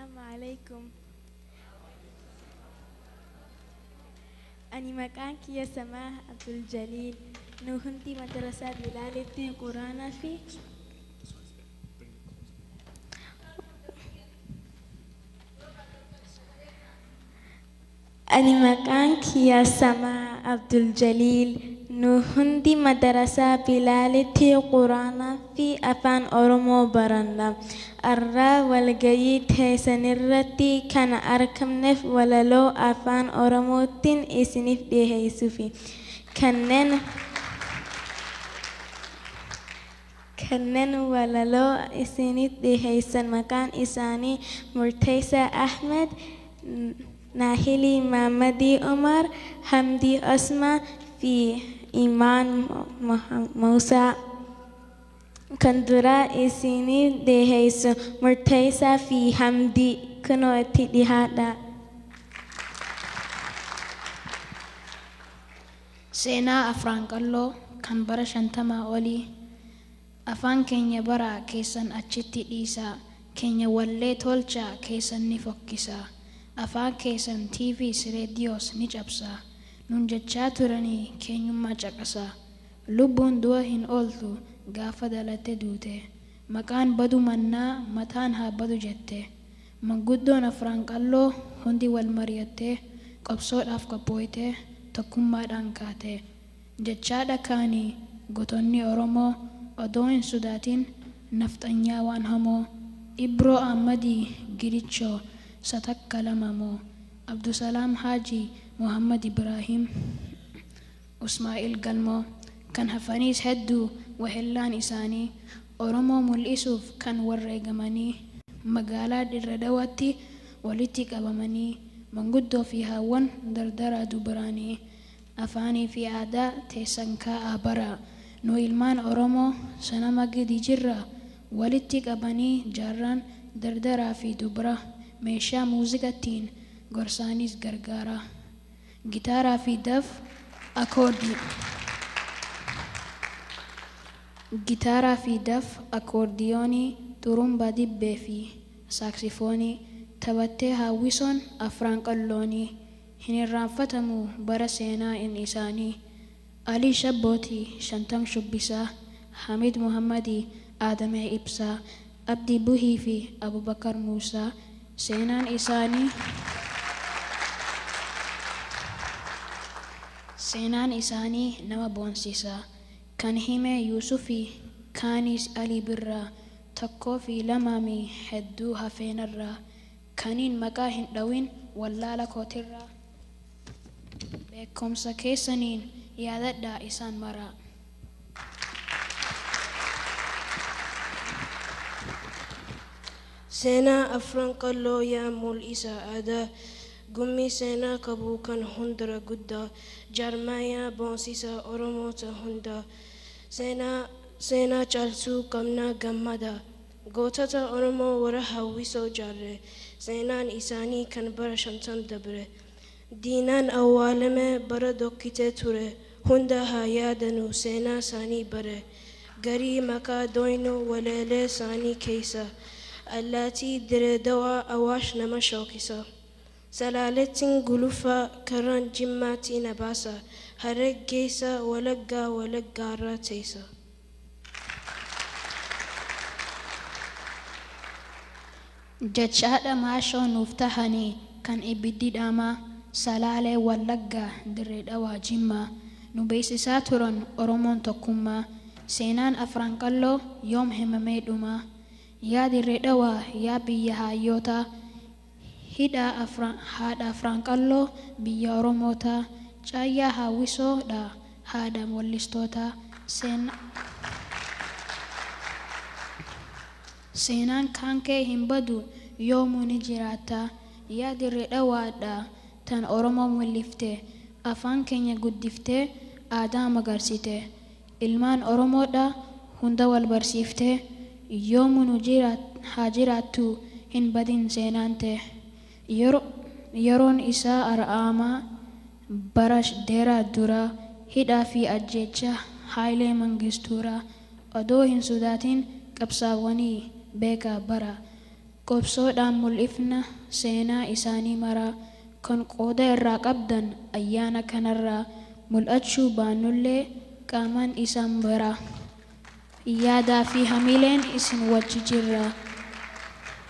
السلام عليكم. أنا مكانك يا سماح عبد الجليل. نهنتي مدرسة بلالتي قرآن في أنا مكانك يا سماح عبد الجليل. نهنتي مدرسة بلالتي قرآن في أفان أورمو برندا. الرا والجيد هيسن الرتي كان أركم نف ولا لو أفان أورموتين إسنف دي هيسوفي كنن ولا لو إسنف دي هيسن مكان إساني مرتيسة أحمد ناهلي محمدي عمر حمدي أسماء في إيمان موسى كندرا إسيني دهيس مرتيسا في حمدي كنوتي دهادا. سينا أفرانكالو كان برا شنتما أولي أفان كينيا برا كيسان أتشتي إيسا كينيا ولي تولشا كيسان نفكسا أفان كيسان تيفيس راديوس نجابسا ننجتشا تراني كينيو ما جاكسا لبون دوهن أولتو gaafa dhalate duute maqaan badu mannaa mataan haa badu jette manguddoon afraan qalloo hundi wal mari'attee qabsoodhaaf qabbooytee tokkummaadhaan kaate jechaadha kaanii gotonni Oromoo odoo hin sodaatin nafxanyaa waan hamoo Ibroo Ahmadii Girichoo satakka lamamoo Abdusalaam Haajii Muhammad Ibraahim Usmaa'il Galmoo kan hafaniis hedduu وهلان إساني أورمو ملئسوف كان ورّيقماني مقالا الردواتي ولتك أبماني منقدو فيها ون دردرة دبراني أفاني في عاداء تيسنكا أبرا نو إلمان أورمو سنمق دي جرة ولتك أباني جاران دردرة في دبرة ميشا موزيكتين غرسانيس غرغارة جيتارا في دف أكوردي جيتارا في دف أكورديوني ترومبا دبي في ساكسيفوني تبتها ويسون أفران قلوني هن الرانفتمو برسينا إن إساني علي شبوتي شنتم شبسا حميد محمدي آدم إبسا أبدي بوهي في أبو بكر موسى سينان إساني نما بونسيسا كان هيمة يوسفي كانيس علي برا تكو في لمامي حدوها فين الرا كانين مكاهن دوين ولا لكوترا بكم سكيسنين يا دا إسان مرا سينا أفرانقلو يا مول إسا آدا قمي سينا كبوكان هندرا قدا جرمايا بونسيسا أورموتا هندا سينا جالسو كمنا غمدا غوتاتا أورمو ورها ويسو جاري سينان إساني كان برا شمتان دبره دينان أوالمه برا دوكيته توره هندا هايادنو سينا ساني بره غري مكا دوينو وليلي ساني كيسا اللاتي دردوا أواش نما شوكيسا سلالتين غلوفا كران جماتي نباسا هرق جيسا ولقا راتيسا جتشادا ماشو نفتحني كان إبدي داما سلالة ولقا درد أوا جمّا نبيسي ساترون أرومون تكما سينان أفرانقلو يوم همميدوما يا درد أوا يا بيها يوتا هدا أفرانقلو بيا أروموتا جايا هاويسو دا هادا مولستوتا سينان كانكي همبدو يومو نجراتا يا درد أوا دا تان أورمو مولفته أفان كينيا قدفته آدام غرسيته إلمان أورمو دا هندا والبرسيفته يومو نجرات هاجراتو هن بدين سينانته يرون إساء أرآما برش ديرا دورا هدا في أجيتشا هايلي منغستورا أدوهن سوداتين كبساواني بيكا برا Qobsoodhaan mul'ifna seenaa isaanii maraa kan qooda irraa qabdan ayyaana kanarraa mul'achuu baannullee qaamaan isaan baraa. Yaadaa fi hamileen isin wajji jirra.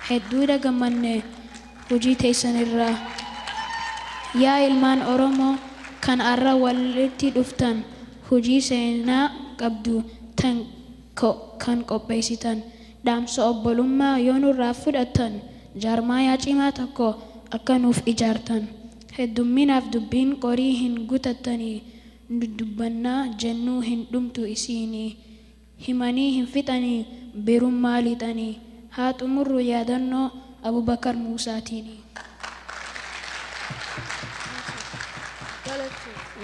Hedduudha gammanne hojii teessanirraa. Yaa ilmaan Oromoo kan arra walitti dhuftan hojii seenaa qabdu tan kan qopheessitan. Dhaamsa obbolummaa yoo nurraa fudhattan jaarmaayaa cimaa tokko akka nuuf ijaartan. Heddumminaaf dubbiin qorii hin gutattanii dubbannaa jennuu hin dhumtu isiinii. Himanii hin fixanii birummaa lixanii. Haa xumurru yaadannoo Abubakar Muusaatiini.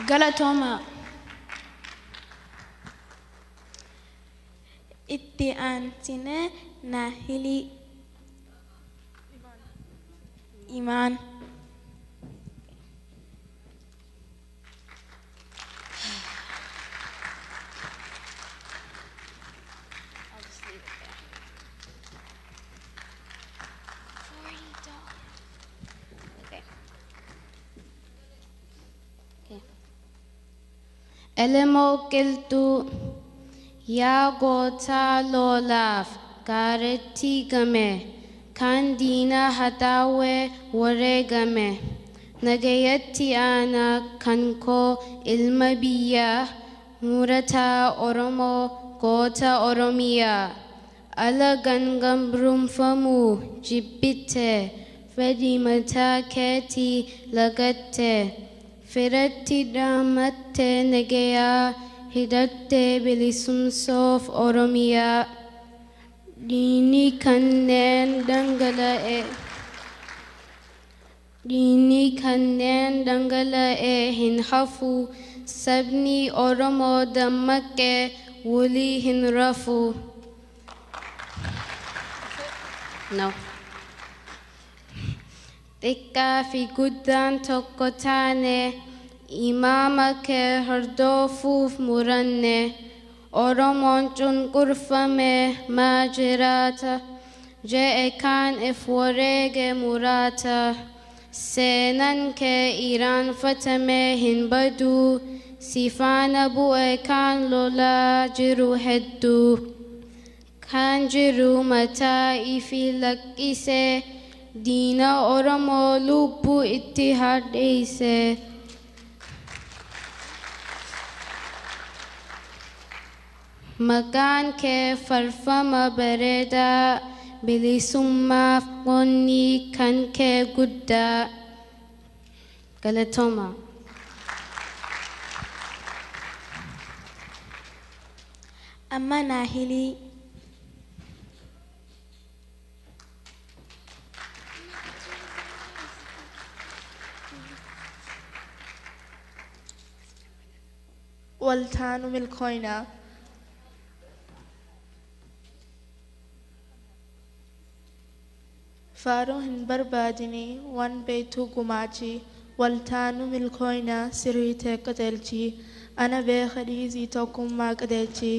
Galatooma. Itti aansine Naahilii Imaan. Elemoo qilxuu yaa gootaa lolaaf gaaretti game kan diina haxaawee wareegame nagayatti aanaa kan koo ilma biyyaa murataa Oromoo goota Oromiyaa ala gangambrumfamuu jibbitte fedhii mataa keetii lagatte. Firatti dhaamatte nagayaa hidhatte bilisumsoof Oromiyaa. Diinni kanneen dhangala'ee hin hafu. Sabni Oromoo dammaqee walii hin rafu. No. Xiqqaa fi guddaan tokko taane imaama kee hordoofuuf muranne. Oromoon cunqurfame maa jiraata je'e kaan if wareege muraata. Seenaan kee irraanfatame hin baduu si faana bu'e kaan lolaa jiru hedduu. Kan jiru mataa ifi laqqisee diina Oromoo lubbuu itti hadheeyse. Maqaan kee farfama bareedaa bilisummaaf qonni kan kee guddaa. Galatooma. Amma Naahilii. Waltaanu milkooynaa. Faaruu hin barbaadinii waan beektuu gumaachi. Waltaanu milkooynaa sirrii ta'e qajeelchi. Ana beeka dhiisii tokkummaa qajeelchi.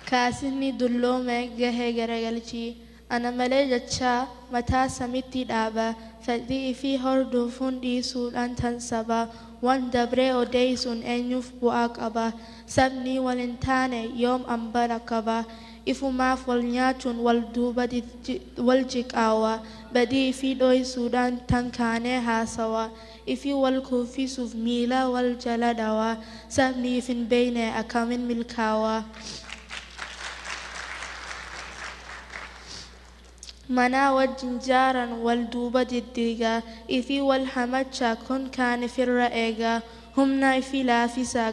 Kaasinni dulloome gahee garagalchi. Ana malee jechaa mataa samitti dhaaba. Fedhii fi hordofuun dhiisuudhaan tan saba. Waan dabree odeessuun eenyuuf bu'aa qaba. Sabni wal hin taane yoom ambara qaba. Ifumaaf wal nyaachuun wal duuba wal jiqaawa. Badii fi dhoysuudhaan tan kaanee haasawa. Ifi wal kuffisuuf miila wal jala dhawa. Sabni if hin beekne akkamiin milkaawa. Manaa wajjin jaaran wal duuba diddiiga. Ifi wal hamacha kun kaan ifirra eega. Humna ifi laafisa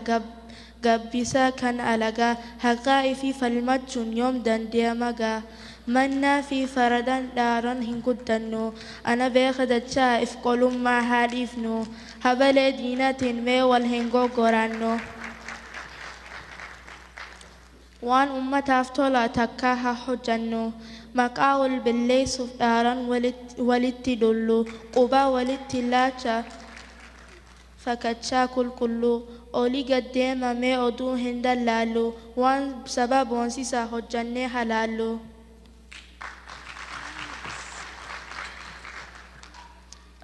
gabbisa kan alaga. Haqaa ifi falmachuun yoom dandeemaga. Mannaa fi faradaan dhaaran hin guddannu. Ana beeka dachaa if qolummaa haa dhiifnu. Habalee diinatiin mee wal hin goggorannu. Waan ummataaf tola takka haa hojjannu. Maqaa wal balleessuuf dhaaran walitti dullu. Quba walitti laacha fakachaa qulqulluu. olii gad deemamee oduu hin dallaallu waan sabab wansisaa hojjannee halaallu.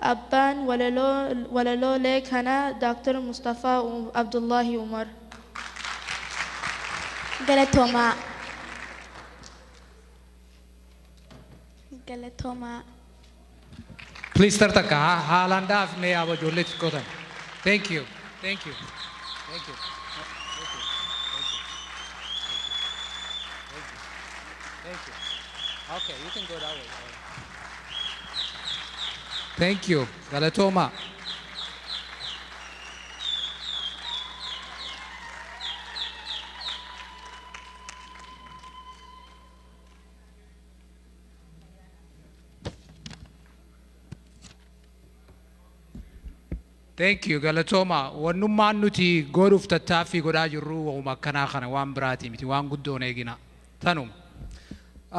Abbaan walaloolee kana Dr. Mustafaa Abdullahi Umar. Galatoomaa. Galatoomaa. Please tartaka haalanda afne aba jolle kotan. Thank you. Thank you. Thank you. Thank you. Okay, you can go that way. Thank you. Galatoma. Thank you. Galatoma. Wannummaan nuti godhuuf tattaaffii godhaa jirru wama akkanaa kana waan biraati miti waan guddoon eegina. Tanuma.